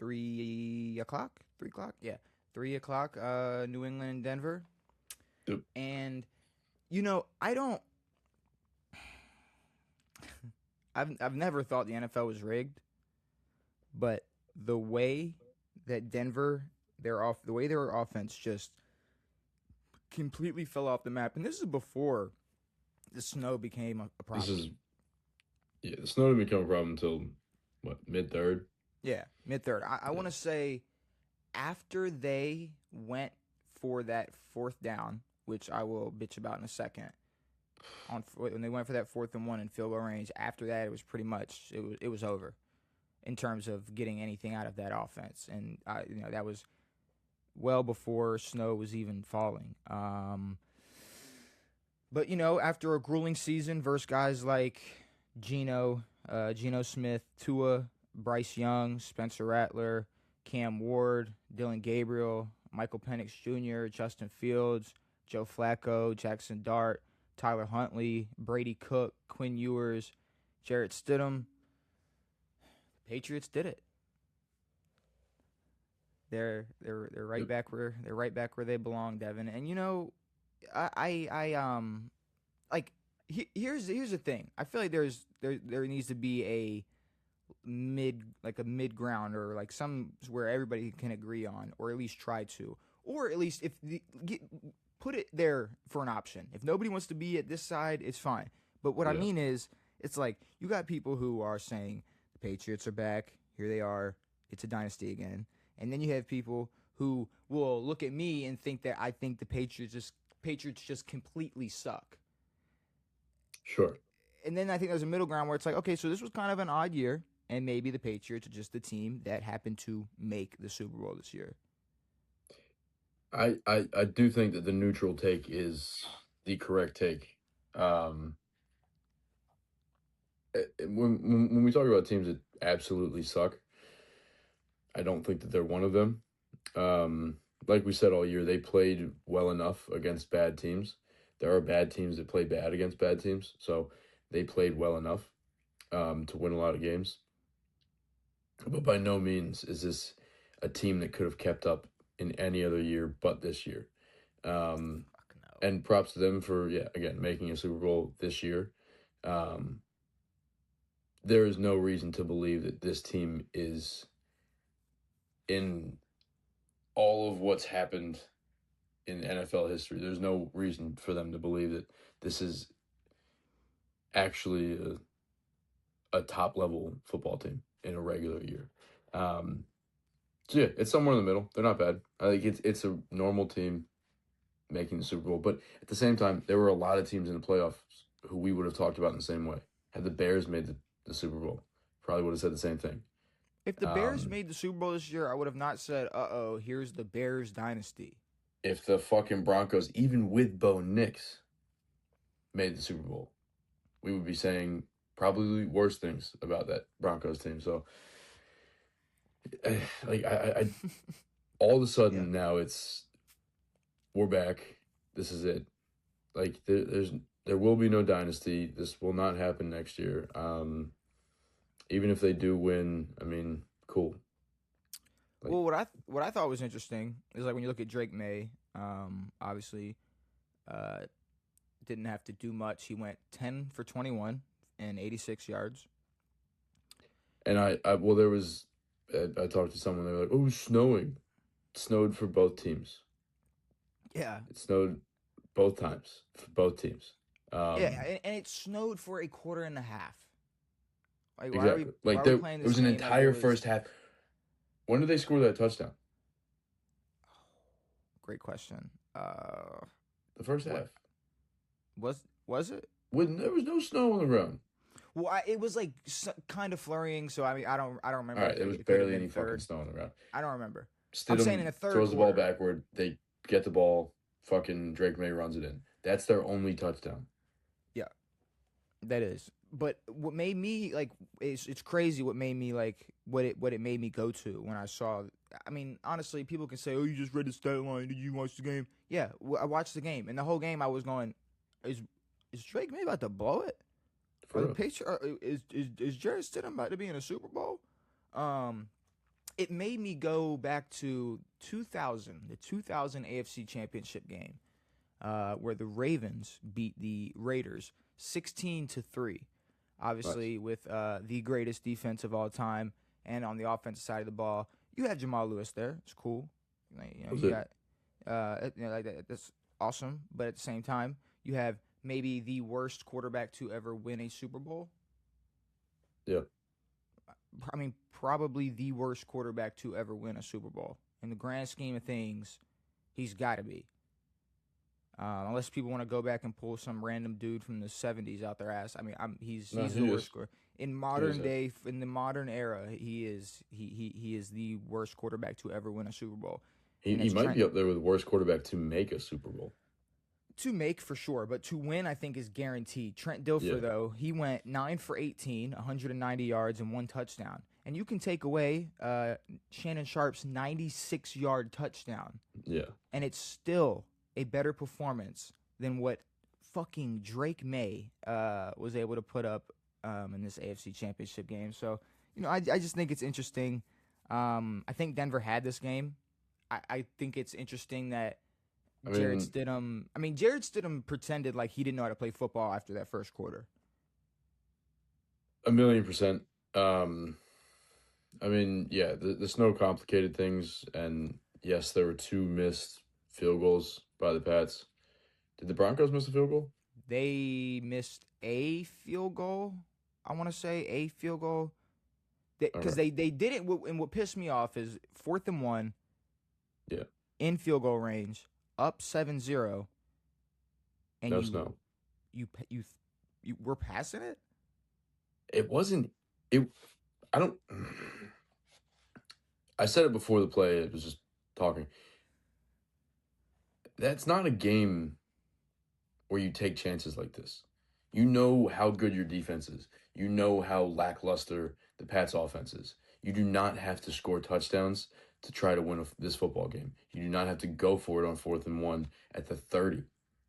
3 o'clock. 3 o'clock. Yeah, 3 o'clock. New England and Denver. Yep. And I don't. I've never thought the NFL was rigged, but the way that Denver, the way their offense just completely fell off the map, and this is before the snow became a This problem. is yeah. The snow didn't become a problem until what, mid third. Yeah, mid third. I Yeah. want to say after they went for that fourth down, which I will bitch about in a second. When they went for that 4th and 1 in field goal range, after that it was pretty much it was over in terms of getting anything out of that offense, and that was well before snow was even falling. But after a grueling season versus guys like Geno Smith, Tua, Bryce Young, Spencer Rattler, Cam Ward, Dylan Gabriel, Michael Penix Jr., Justin Fields, Joe Flacco, Jackson Dart, Tyler Huntley, Brady Cook, Quinn Ewers, Jarrett Stidham, the Patriots did it. They're right Yep. back where they belong, Devin. And I like here's the thing. I feel like there needs to be a mid ground, or like some where everybody can agree on, or at least try to, or at least put it there for an option. If nobody wants to be at this side, it's fine. But what I Yeah. mean is, it's like you got people who are saying the Patriots are back. Here they are. It's a dynasty again. And then you have people who will look at me and think that I think the Patriots just completely suck. Sure. And then I think there's a middle ground where it's like, okay, so this was kind of an odd year, and maybe the Patriots are just the team that happened to make the Super Bowl this year. I do think that the neutral take is the correct take. Um, when we talk about teams that absolutely suck, I don't think that they're one of them. Like we said all year, they played well enough against bad teams. There are bad teams that play bad against bad teams, so they played well enough to win a lot of games. But by no means is this a team that could have kept up in any other year but this year. Um, Fuck no. and props to them for, yeah, again, making a Super Bowl this year. Um, there is no reason to believe that this team is in all of what's happened in NFL history. There's no reason for them to believe that this is actually a top level football team in a regular year. So yeah, it's somewhere in the middle. They're not bad. I think it's a normal team making the Super Bowl. But at the same time, there were a lot of teams in the playoffs who we would have talked about in the same way. Had the Bears made the Super Bowl, probably would have said the same thing. If the Bears Um, made the Super Bowl this year, I would have not said, "Uh-oh, here's the Bears dynasty." if the fucking Broncos, even with Bo Nix, made the Super Bowl, we would be saying probably worse things about that Broncos team. So, like, I all of a Yeah. sudden now we're back. This is it. Like, there will be no dynasty. This will not happen next year. Even if they do win, I mean, cool. Like, Well, what I thought was interesting is like when you look at Drake May, obviously, uh, didn't have to do much. He went 10 for 21 and 86 yards. and well, there was, I talked to someone. They were like, "Oh, it's snowing." It snowed for both teams. Yeah, It snowed both times for both teams. yeah, Um, and it snowed for a quarter and a half. Like exactly. why Like are we there playing this was an game like it entire was? first half. When did they score that touchdown? Great question. The first What half. was it? When there was no snow on the ground. Well, it was like kind of flurrying. So I mean, I don't All remember right, if there was it could have barely been any fucking third. snow on the ground. I don't remember. I'm saying in Stidham the third throws the ball quarter. backward. They get the ball. Fucking Drake May runs it in. That's their only touchdown. Yeah, that is. But what made me like it's crazy. What made me like what it made me go to when I saw. I mean, honestly, people can say, "Oh, you just read the stat line. Did you watch the game?" Yeah, I watched the game, and the whole game I was going, "Is is Drake May about to blow it? Are For the real. Patriots? Is Jarrett Stidham about to be in a Super Bowl?" Um, it made me go back to 2000, the 2000 AFC Championship game, where the Ravens beat the Raiders 16-3. Nice. Obviously, with the greatest defense of all time, and on the offensive side of the ball, you had Jamal Lewis there. It's cool. Was You it? got like that's awesome. But at the same time, you have maybe the worst quarterback to ever win a Super Bowl. Yeah. I mean, probably the worst quarterback to ever win a Super Bowl. In the grand scheme of things, he's got to be. Unless people want to go back and pull some random dude from the '70s out their ass. I mean, No, he's the he worst is. scorer in He is modern it. day, in the modern era. He is the worst quarterback to ever win a Super Bowl, and He it's might Trent be up there with the worst quarterback to make a Super Bowl. to make for sure, but to win, I think is guaranteed. Trent Dilfer, Yeah. though, he went 9 for 18, 190 yards and 1 touchdown, and you can take away Shannon Sharp's 96-yard touchdown, Yeah. and it's still a better performance than what fucking Drake May was able to put up in this AFC Championship game. So, I just think it's interesting. I think Denver had this game. I think it's interesting that I Jared mean, Stidham. I mean, Jared Stidham pretended like he didn't know how to play football after that first quarter. 1,000,000%. Um, I mean, yeah, there's no complicated things, and yes, there were two missed field goals by the Pats. Did the Broncos miss a field goal? They missed a field goal. I want to say a field goal because Okay. they didn't. And what pissed me off is 4th and 1 Yeah. in field goal range, up 7-0, and No snow. you you you were passing it. It wasn't. It. I don't. I said it before the play. It was just talking. That's not a game where you take chances like this. You know how good your defense is. You know how lackluster the Pats offense is. You do not have to score touchdowns to try to win this football game. You do not have to go for it on 4th and 1 at the 30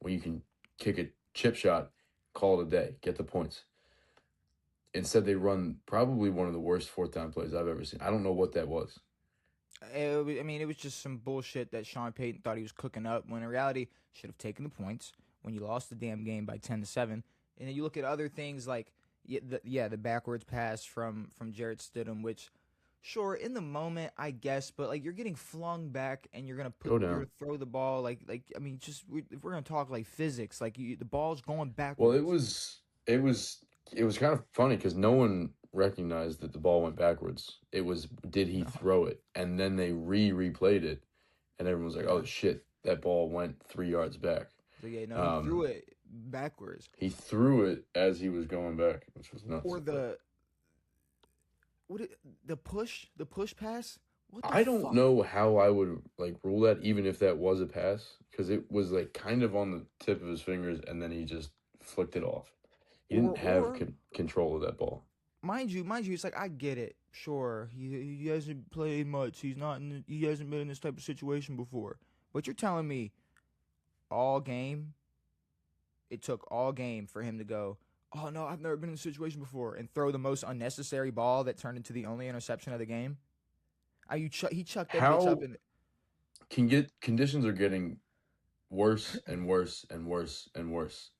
when you can kick a chip shot, call it a day, get the points. Instead, they run probably one of the worst fourth down plays I've ever seen. I don't know what that was. I mean, it was just some bullshit that Sean Payton thought he was cooking up. When in reality, should have taken the points when you lost the damn game by 10-7. And then you look at other things like the backwards pass from Jarrett Stidham, which sure in the moment I guess, but like you're getting flung back and Go you're down. gonna throw the ball like I mean just if we're gonna talk like physics, like the ball's going Well, backwards. it was kind of funny because no one recognized that the ball went backwards. It was, did he No, throw it? And then they replayed it, and everyone was like, yeah. "Oh shit, that ball went 3 yards back." So yeah, no, he threw Um, it backwards. he threw it as he was going back, which was nuts. Or But the push pass. What the I don't fuck? know how I would like rule that, even if that was a pass, because it was like kind of on the tip of his fingers, and then he just flicked it off. He didn't have Or control of that ball. mind you, it's like I get it. Sure, he hasn't played much. He hasn't been in this type of situation before. But you're telling me all game, it took all game for him to go, "Oh no, I've never been in this situation before," and throw the most unnecessary ball that turned into the only interception of the game. He chucked that bitch up How and can get conditions are getting worse and worse and worse and worse,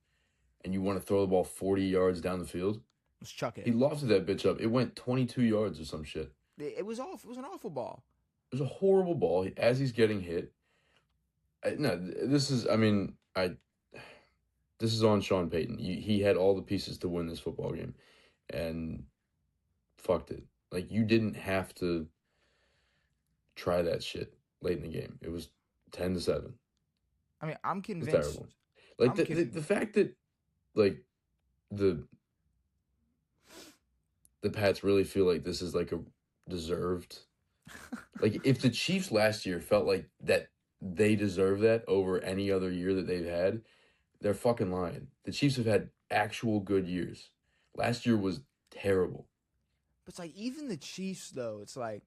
and you want to throw the ball 40 yards down the field? let's chuck He it. lofted that bitch up. It went 22 yards or some shit. It was off. It was an awful ball. It was a horrible ball as he's getting hit. No, this is, I mean, this is on Sean Payton. He had all the pieces to win this football game and fucked it. Like, you didn't have to try that shit late in the game. It was 10-7. I mean, I'm It's convinced. terrible. Like, I'm the convinced. fact that, like, the the Pats really feel like this is like a deserved. Like if the Chiefs last year felt like that they deserve that over any other year that they've had, they're fucking lying. The Chiefs have had actual good years. Last year was terrible. But it's like even the Chiefs though, it's like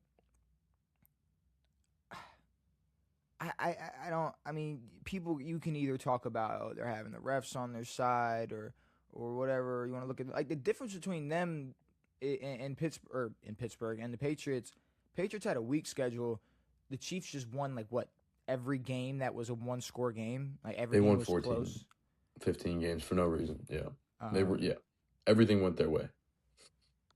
I don't I mean people you can either talk about they're having the refs on their side or whatever you want to look at like the difference between them in Pittsburgh and the Patriots. Patriots had a weak schedule. The Chiefs just won like what every game that was a one-score game. Like every They game won was 14, close. 15 games for no reason. Yeah. They were, Um, yeah. Everything went their way.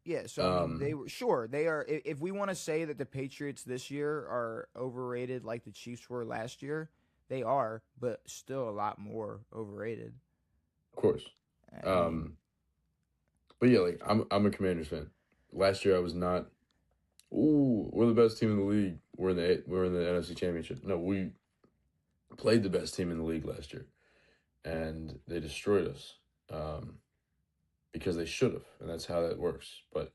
yeah, so I mean, they were sure they are. If we want to say that the Patriots this year are overrated, like the Chiefs were last year, they are, but still a lot more overrated. Of course. I mean, But yeah, like I'm a Commanders fan. Last year I was not. Ooh, we're the best team in the league. We're in the NFC Championship. No, we played the best team in the league last year, and they destroyed us because they should have, and that's how that works. But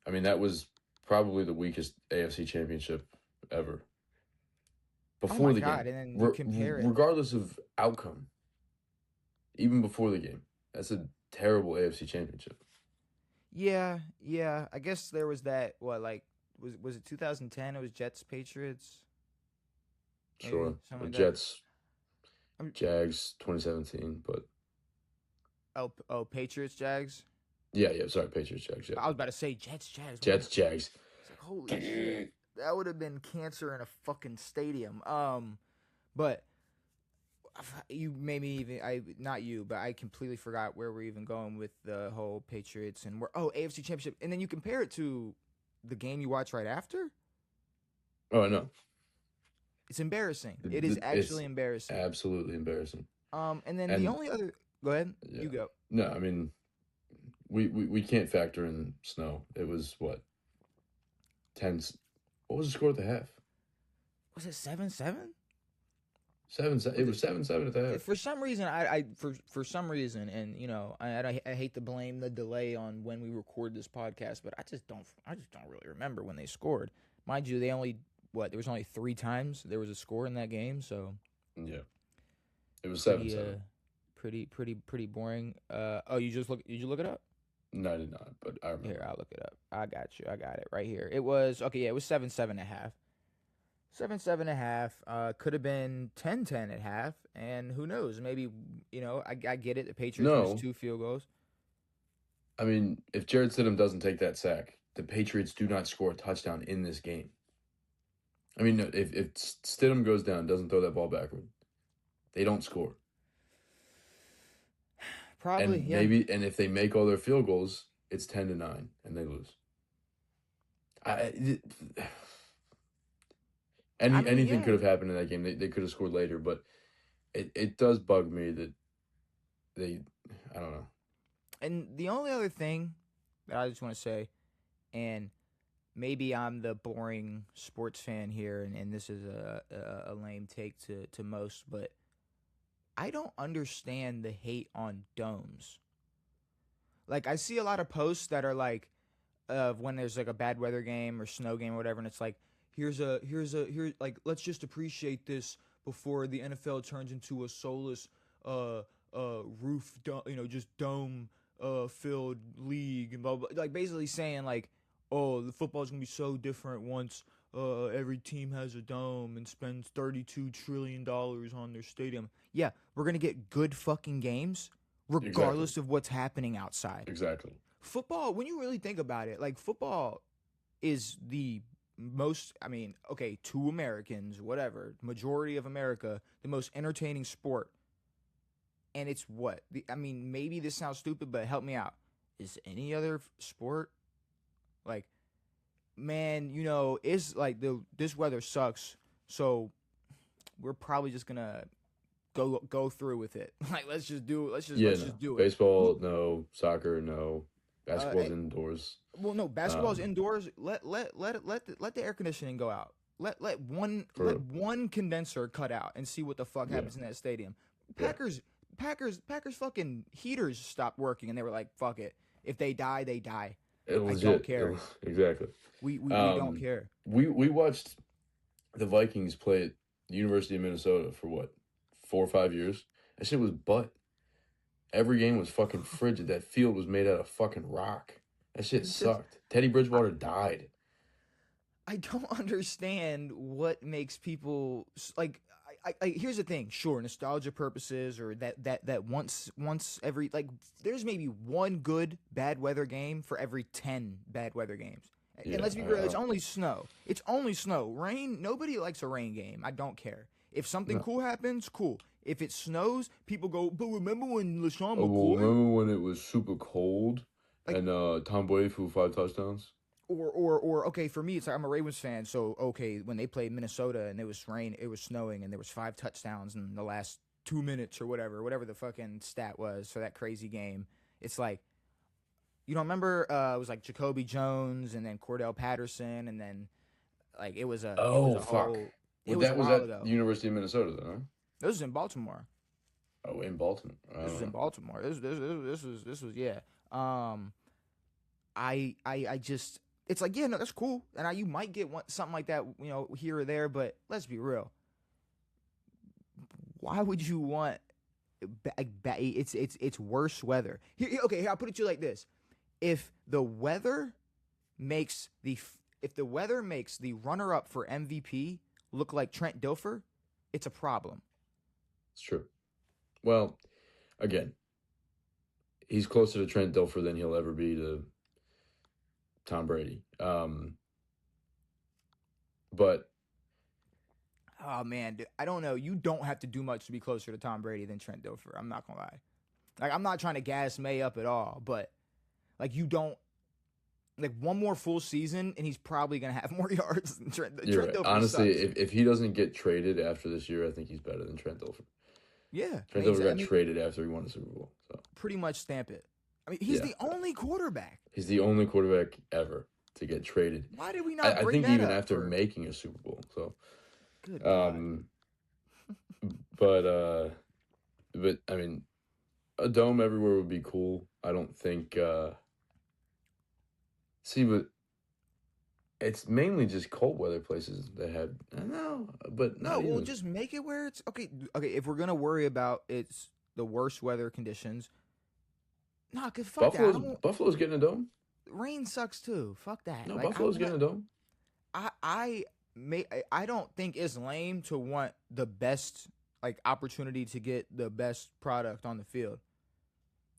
I mean, that was probably the weakest AFC Championship ever oh before my the God! game, And then you compare it. regardless of outcome, even before the game. That's a terrible AFC Championship. Yeah, yeah. I guess there was that. What like was it 2010? It was Jets Patriots, maybe Sure, something like that. Jets, I'm, Jags, 2017, but oh, Patriots Jags. yeah, sorry, Patriots, Jags, yeah, I was about to say Jets Jags. What the? Jets, Jags. It's like holy shit. That would have been cancer in a fucking stadium. But you made me even I not you, but I completely forgot where we're even going with the whole Patriots and we're AFC Championship, and then you compare it to the game you watch right after. Oh, no, It's embarrassing. It is it's actually embarrassing. absolutely embarrassing. And then the And only other. Go ahead. yeah, You go. no, I mean, we can't factor in snow. It was what 10. What was the score at the half? Was it 7-7? 7. It was 7-7 at the half. For some reason, for some reason, and I hate to blame the delay on when we record this podcast, but I just don't really remember when they scored. Mind you, they only there was only 3 times there was a score in that game, so Yeah, it was pretty 7-7. pretty boring. Did you look it up? No, I did not, but I remember. Here, I'll look it up. I got you. I got it right here. It was okay. Yeah, it was 7-7.5. 7-7.5. Could have been 10-10 at half, and who knows? Maybe I get it. The Patriots missed No, 2 field goals. I mean, if Jared Stidham doesn't take that sack, the Patriots do not score a touchdown in this game. I mean, no, if Stidham goes down, doesn't throw that ball backward, they don't score. Probably, And yeah. and if they make all their field goals, it's 10-9, and they lose. Anything could Yeah. have happened in that game. They could have scored later, but it does bug me that they, I don't know. And the only other thing that I just want to say, and maybe I'm the boring sports fan here, and this is a lame take to most, but I don't understand the hate on domes. Like I see a lot of posts that are like of when there's like a bad weather game or snow game or whatever, and it's like here's like let's just appreciate this before the NFL turns into a soulless just dome filled league and blah, blah, like basically saying like, oh, the football's gonna be so different once every team has a dome and spends $32 trillion on their stadium. Yeah, we're gonna get good fucking games Exactly. regardless of what's happening outside. Exactly. Football, when you really think about it, like football is the most, I mean, okay, to Americans, whatever, majority of America, the most entertaining sport. And it's what? I mean, maybe this sounds stupid, but help me out. Is any other sport like, man, it's like this weather sucks, so we're probably just gonna go through with it. Like Yeah, let's no. just do it. Baseball, no. Soccer, no. Basketball's Uh, indoors. Well, no, basketball's Um, indoors. Let the air conditioning go out. Let for one condenser cut out and see what the fuck yeah, happens in that stadium. yeah. Packers Packers fucking heaters stopped working and they were like, fuck it. If they die, they die. It I don't legit. care. Exactly. We don't Um, care. we watched the Vikings play at the University of Minnesota for what, 4 or 5 years. That shit was butt. Every game was fucking frigid. That field was made out of fucking rock. That shit It's just sucked. Teddy Bridgewater died. I don't understand what makes people like. Here's the thing. Sure, nostalgia purposes, or that once every like, there's maybe one good bad weather game for every 10 bad weather games, Yeah, And let's be real, it's only snow. It's only snow. Rain, nobody likes a rain game. I don't care. If something cool happens, cool. If it snows, people go, but remember when LaShawn Oh, well, McCoy? remember when it was super cold Like, and Tom Brady threw 5 touchdowns? or okay, for me, it's like I'm a Ravens fan, so okay, when they played Minnesota and it was snowing, and there was 5 touchdowns in the last 2 minutes or whatever the fucking stat was for that crazy game. It's like, you don't remember? It was like Jacoby Jones and then Cordell Patterson, and then like it was Oh, a fuck. whole. It Well, was a that was while at ago. the University of Minnesota, though, huh? This was in Baltimore. Oh, in Baltimore. I This don't was in know. Baltimore. This was yeah. Um, I just, it's like, yeah, no, that's cool, and you might get something like that, here or there, but let's be real. Why would you want? It's worse weather. Okay, here, I'll put it to you like this: if the weather makes the runner up for MVP look like Trent Dilfer, it's a problem. It's true. Well, again, he's closer to Trent Dilfer than he'll ever be to Tom Brady. But Oh man, dude, I don't know. You don't have to do much to be closer to Tom Brady than Trent Dilfer. I'm not gonna lie. Like, I'm not trying to gas May up at all, but like, you don't, like, one more full season and he's probably gonna have more yards than Trent. you're Trent right. Dilfer Honestly, sucks. if he doesn't get traded after this year, I think he's better than Trent Dilfer. Yeah, Trent Dilfer got traded after he won the Super Bowl. So pretty much stamp it. I mean, he's the only quarterback. He's the only quarterback ever to get traded. Why did we not I bring think that even up after for? making a Super Bowl. So, Good God. but I mean, a dome everywhere would be cool. I don't think. See, but it's mainly just cold weather places that have. I know, but No, not well, even. just make it where it's okay. Okay, if we're gonna worry about it's the worst weather conditions, nah, cause fuck that. I don't. Buffalo's getting a dome. Rain sucks too. Fuck that. No, Like, I Buffalo's want. getting a dome. I don't think it's lame to want the best, like, opportunity to get the best product on the field.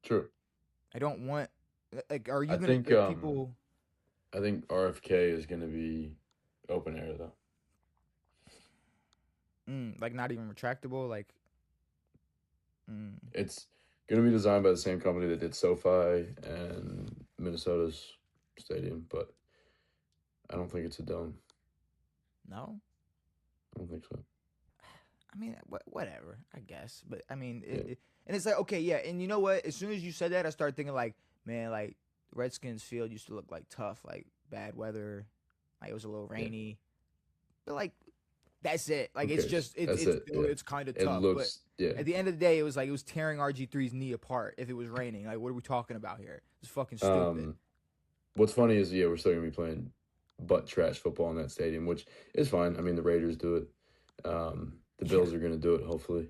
True. I don't want, like, are you I gonna think people? I think RFK is gonna be open air though. Like, not even retractable, like. It's gonna be designed by the same company that did SoFi and Minnesota's stadium, but I don't think it's a dome. No. I don't think so. I mean, whatever, I guess. But I mean, and it's like, okay, yeah. And you know what? As soon as you said that, I started thinking, like, man, like, Redskins field used to look like tough, like bad weather, like it was a little rainy, but like, that's it. Like, it's just it's kind of It tough. looks But at the end of the day, it was like it was tearing RG3's knee apart if it was raining. Like, what are we talking about here? It's fucking stupid. What's funny is we're still gonna be playing butt trash football in that stadium, which is fine. I mean, the Raiders do it. The Bills are gonna do it, hopefully.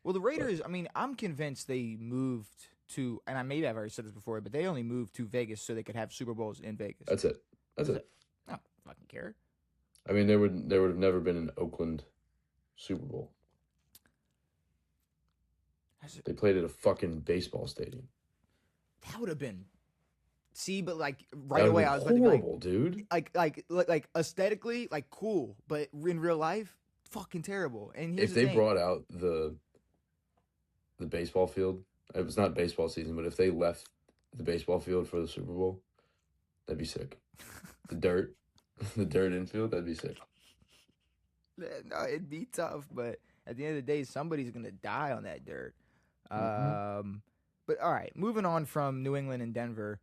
Well, the Raiders, I mean, I'm convinced they moved to, and I've already said this before, but they only moved to Vegas so they could have Super Bowls in Vegas. That's it. That's it. I don't fucking care. I mean, there would have never been an Oakland Super Bowl. They played at a fucking baseball stadium. That would have been. See, but like right away, I was about to be horrible, dude. Like aesthetically, like cool, but in real life, fucking terrible. And here's if the they thing. brought out the baseball field, it was not baseball season, but if they left the baseball field for the Super Bowl, that'd be sick. The dirt infield, that'd be sick. No, it'd be tough, but at the end of the day, somebody's gonna die on that dirt. But all right, moving on from New England and Denver.